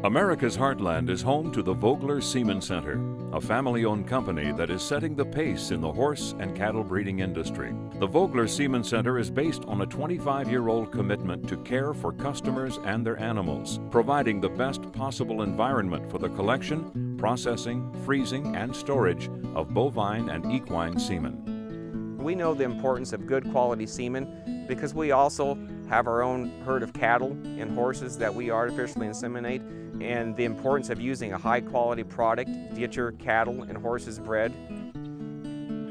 America's heartland is home to the Vogler Semen Center, a family-owned company that is setting the pace in the horse and cattle breeding industry. The Vogler Semen Center is based on a 25-year-old commitment to care for customers and their animals, providing the best possible environment for the collection, processing, freezing, and storage of bovine and equine semen. We know the importance of good quality semen because we also have our own herd of cattle and horses that we artificially inseminate, and the importance of using a high quality product to get your cattle and horses bred.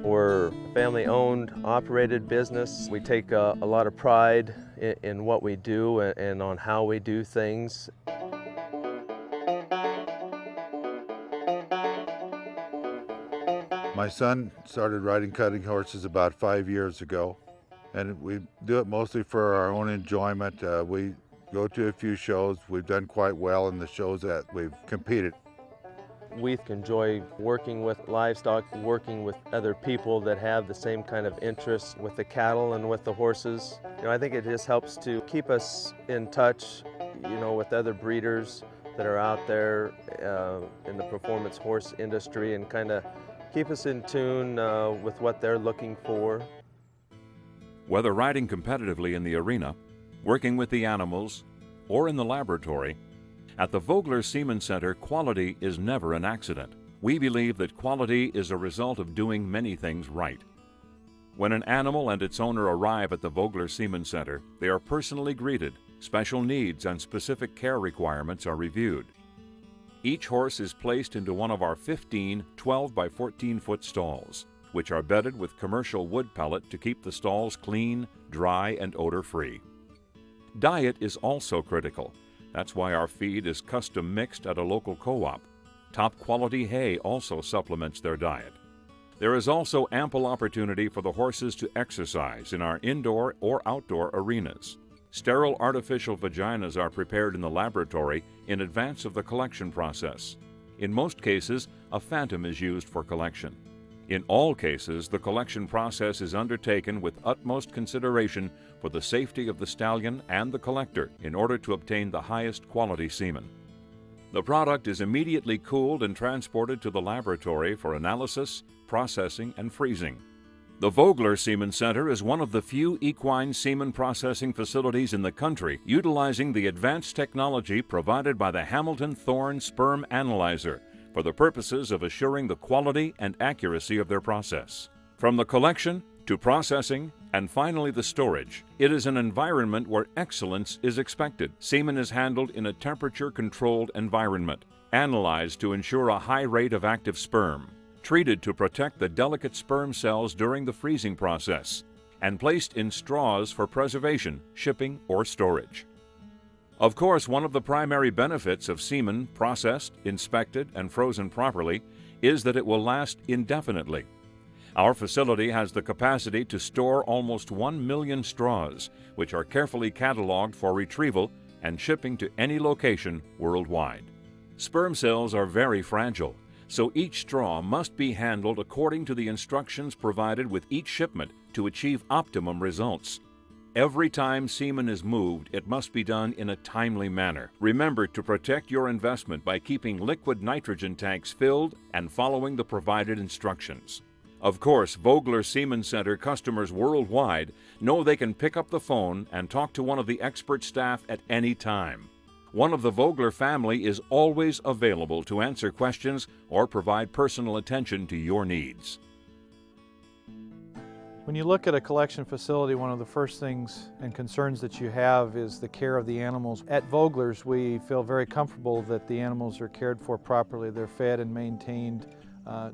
We're a family-owned, operated business. We take a lot of pride in what we do and on how we do things. My son started riding cutting horses about 5 years ago, and we do it mostly for our own enjoyment. We go to a few shows. We've done quite well in the shows that we've competed. We enjoy working with livestock, working with other people that have the same kind of interests with the cattle and with the horses. I think it just helps to keep us in touch, with other breeders that are out there in the performance horse industry, and kind of keep us in tune with what they're looking for. Whether riding competitively in the arena, working with the animals, or in the laboratory, at the Vogler Semen Center, quality is never an accident. We believe that quality is a result of doing many things right. When an animal and its owner arrive at the Vogler Semen Center, they are personally greeted. Special needs and specific care requirements are reviewed. Each horse is placed into one of our 15 12 by 14 foot stalls, which are bedded with commercial wood pellet to keep the stalls clean, dry, and odor-free. Diet is also critical. That's why our feed is custom mixed at a local co-op. Top quality hay also supplements their diet. There is also ample opportunity for the horses to exercise in our indoor or outdoor arenas. Sterile artificial vaginas are prepared in the laboratory in advance of the collection process. In most cases, a phantom is used for collection. In all cases, the collection process is undertaken with utmost consideration for the safety of the stallion and the collector in order to obtain the highest quality semen. The product is immediately cooled and transported to the laboratory for analysis, processing, and freezing. The Vogler Semen Center is one of the few equine semen processing facilities in the country utilizing the advanced technology provided by the Hamilton Thorne Sperm Analyzer for the purposes of assuring the quality and accuracy of their process. From the collection to processing and finally the storage, it is an environment where excellence is expected. Semen is handled in a temperature-controlled environment, analyzed to ensure a high rate of active sperm, treated to protect the delicate sperm cells during the freezing process, and placed in straws for preservation, shipping, or storage. Of course, one of the primary benefits of semen processed, inspected, and frozen properly is that it will last indefinitely. Our facility has the capacity to store almost 1 million straws, which are carefully cataloged for retrieval and shipping to any location worldwide. Sperm cells are very fragile, so each straw must be handled according to the instructions provided with each shipment to achieve optimum results. Every time semen is moved, it must be done in a timely manner. Remember to protect your investment by keeping liquid nitrogen tanks filled and following the provided instructions. Of course, Vogler Semen Center customers worldwide know they can pick up the phone and talk to one of the expert staff at any time. One of the Vogler family is always available to answer questions or provide personal attention to your needs. When you look at a collection facility, one of the first things and concerns that you have is the care of the animals. At Vogler's, we feel very comfortable that the animals are cared for properly. They're fed and maintained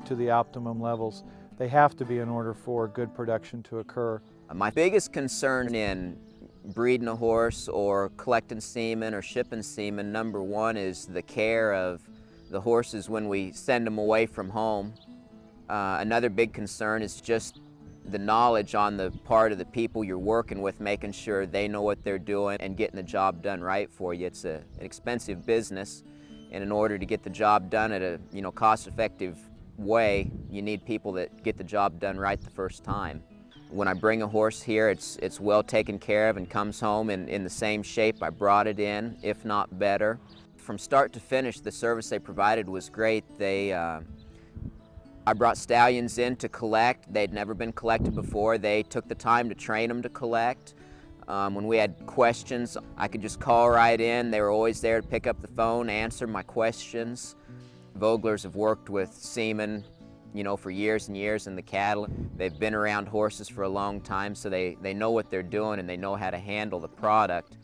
to the optimum levels. They have to be in order for good production to occur. My biggest concern in breeding a horse or collecting semen or shipping semen, number one, is the care of the horses when we send them away from home. Another big concern is just the knowledge on the part of the people you're working with, making sure they know what they're doing and getting the job done right for you. It's an expensive business, and in order to get the job done at a cost-effective way, you need people that get the job done right the first time. When I bring a horse here, it's well taken care of and comes home in the same shape I brought it in, if not better. From start to finish, the service they provided was great. I brought stallions in to collect. They'd never been collected before. They took the time to train them to collect. When we had questions, I could just call right in. They were always there to pick up the phone, answer my questions. Voglers have worked with Semen, for years and years in the cattle. They've been around horses for a long time, so they know what they're doing and they know how to handle the product.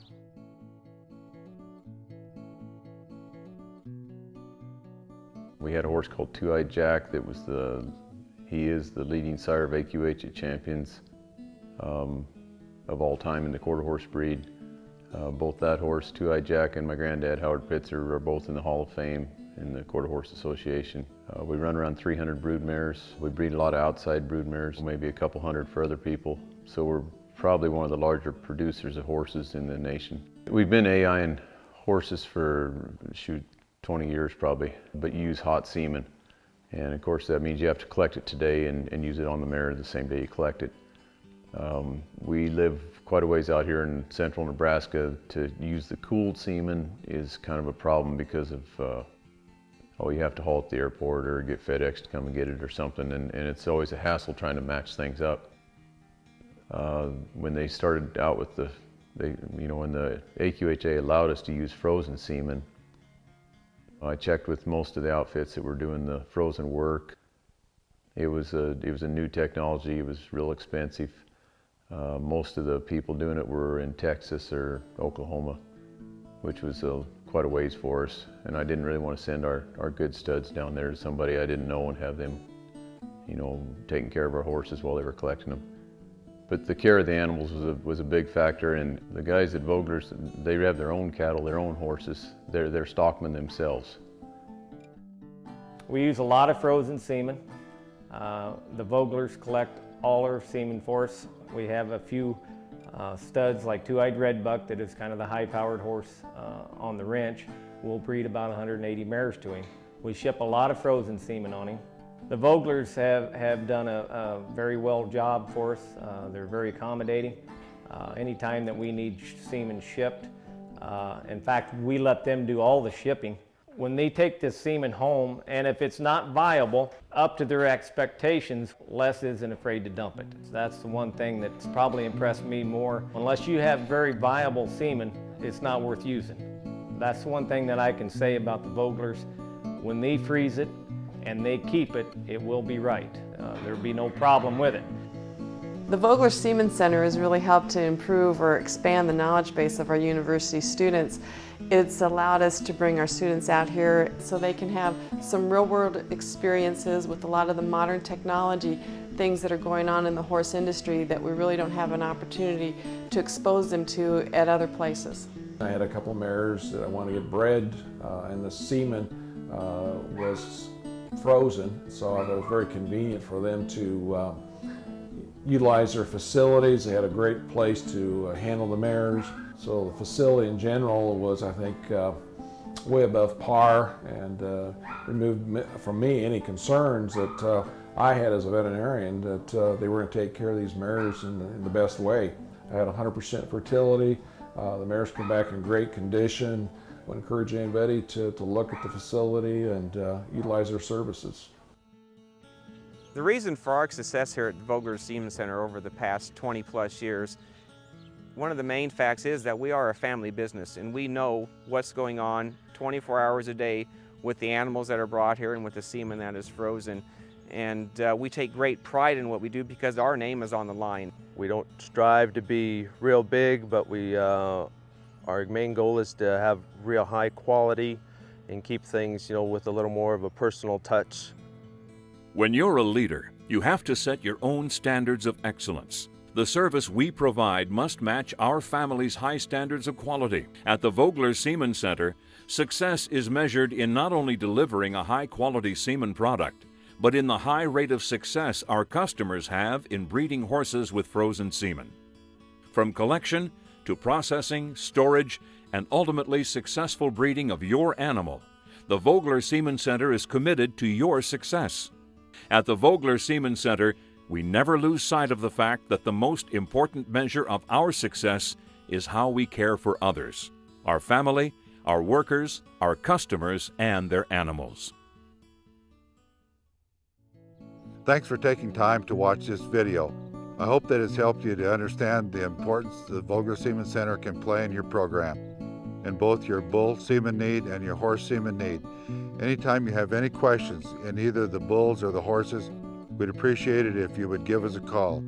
We had a horse called Two-Eyed Jack that was he is the leading sire of AQH at Champions of all time in the quarter horse breed. Both that horse, Two-Eyed Jack, and my granddad, Howard Pitzer, are both in the Hall of Fame in the Quarter Horse Association. We run around 300 brood mares. We breed a lot of outside brood mares, maybe a couple hundred for other people. So we're probably one of the larger producers of horses in the nation. We've been AIing horses for, 20 years probably, but use hot semen. And of course that means you have to collect it today and use it on the mare the same day you collect it. We live quite a ways out here in central Nebraska. To use the cooled semen is kind of a problem because of you have to haul at the airport or get FedEx to come and get it or something, and it's always a hassle trying to match things up. When they started out with when the AQHA allowed us to use frozen semen, I checked with most of the outfits that were doing the frozen work. It was a new technology. It was real expensive. Most of the people doing it were in Texas or Oklahoma, which was quite a ways for us. And I didn't really want to send our good studs down there to somebody I didn't know and have them, taking care of our horses while they were collecting them. But the care of the animals was a big factor, and the guys at Vogler's, they have their own cattle, their own horses. They're stockmen themselves. We use a lot of frozen semen. The Voglers collect all our semen for us. We have a few studs like Two-Eyed Redbuck that is kind of the high-powered horse on the ranch. We'll breed about 180 mares to him. We ship a lot of frozen semen on him. The Voglers have done a very well job for us. They're very accommodating. Anytime that we need semen shipped, in fact, we let them do all the shipping. When they take this semen home, and if it's not viable up to their expectations, Les isn't afraid to dump it. That's the one thing that's probably impressed me more. Unless you have very viable semen, it's not worth using. That's the one thing that I can say about the Voglers. When they freeze it and they keep it, it will be right. There'll be no problem with it. The Vogler Semen Center has really helped to improve or expand the knowledge base of our university students. It's allowed us to bring our students out here so they can have some real-world experiences with a lot of the modern technology, things that are going on in the horse industry that we really don't have an opportunity to expose them to at other places. I had a couple mares that I wanted to get bred, and the semen was frozen, so it was very convenient for them to utilize their facilities. They had a great place to handle the mares. So the facility in general was, I think, way above par, and removed from me any concerns that I had as a veterinarian that they were going to take care of these mares in the best way. I had 100% fertility. The mares come back in great condition. I would encourage anybody to look at the facility and utilize their services. The reason for our success here at the Vogler Semen Center over the past 20+ years, one of the main facts is that we are a family business, and we know what's going on 24 hours a day with the animals that are brought here and with the semen that is frozen. And we take great pride in what we do because our name is on the line. We don't strive to be real big, but our main goal is to have real high quality and keep things, with a little more of a personal touch. When you're a leader, you have to set your own standards of excellence. The service we provide must match our family's high standards of quality. At the Vogler Semen Center, success is measured in not only delivering a high-quality semen product, but in the high rate of success our customers have in breeding horses with frozen semen. From collection to processing, storage, and ultimately successful breeding of your animal, the Vogler Semen Center is committed to your success. At the Vogler Semen Center, we never lose sight of the fact that the most important measure of our success is how we care for others, our family, our workers, our customers, and their animals. Thanks for taking time to watch this video. I hope that it's helped you to understand the importance the Vogler Semen Center can play in your program, in both your bull semen need and your horse semen need. Anytime you have any questions in either the bulls or the horses, we'd appreciate it if you would give us a call.